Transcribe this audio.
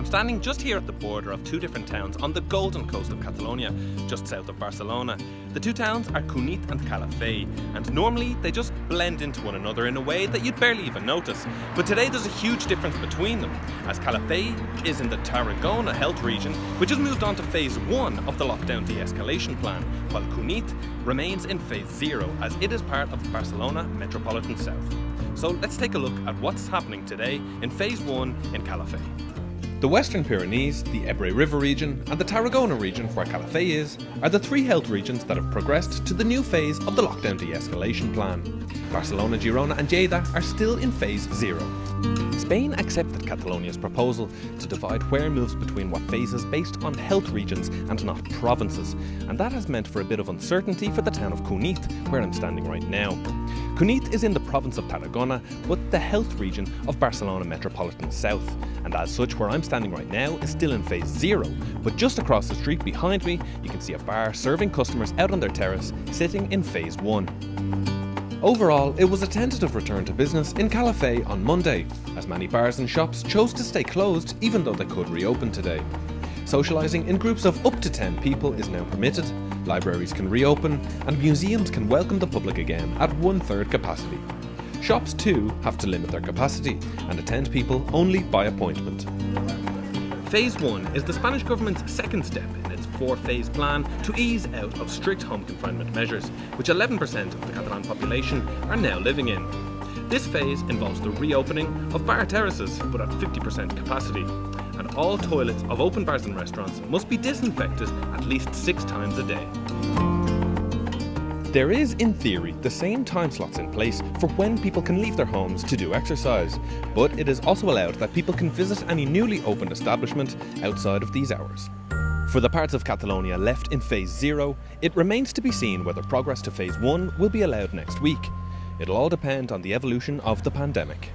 standing just here at the border of two different towns on the golden coast of Catalonia, just south of Barcelona. The two towns are Cunit and Calafell, and normally they just blend into one another in a way that you'd barely even notice. But today there's a huge difference between them, as Calafell is in the Tarragona health region, which has moved on to phase 1 of the lockdown de-escalation plan, while Cunit remains in phase 0 as it is part of Barcelona Metropolitan South. So let's take a look at what's happening today in phase 1 in Calafell. The Western Pyrenees, the Ebre River region and the Tarragona region where Calafell is are the three health regions that have progressed to the new phase of the lockdown de-escalation plan. Barcelona, Girona and Lleida are still in phase 0. Spain accepted Catalonia's proposal to divide where moves between what phases based on health regions and not provinces, and that has meant for a bit of uncertainty for the town of Cunit, where I'm standing right now. Cunit is in the province of Tarragona, but the health region of Barcelona Metropolitan South, and as such where I'm standing right now is still in phase 0, but just across the street behind me you can see a bar serving customers out on their terrace sitting in phase 1. Overall, it was a tentative return to business in Calafell on Monday, as many bars and shops chose to stay closed even though they could reopen today. Socialising in groups of up to 10 people is now permitted, libraries can reopen, and museums can welcome the public again at 1/3 capacity. Shops too have to limit their capacity and attend people only by appointment. Phase 1 is the Spanish government's second step in its 4-phase plan to ease out of strict home confinement measures, which 11% of the Catalan population are now living in. This phase involves the reopening of bar terraces, but at 50% capacity, and all toilets of open bars and restaurants must be disinfected at least 6 times a day. There is, in theory, the same time slots in place for when people can leave their homes to do exercise, but it is also allowed that people can visit any newly opened establishment outside of these hours. For the parts of Catalonia left in phase 0, it remains to be seen whether progress to phase 1 will be allowed next week. It'll all depend on the evolution of the pandemic.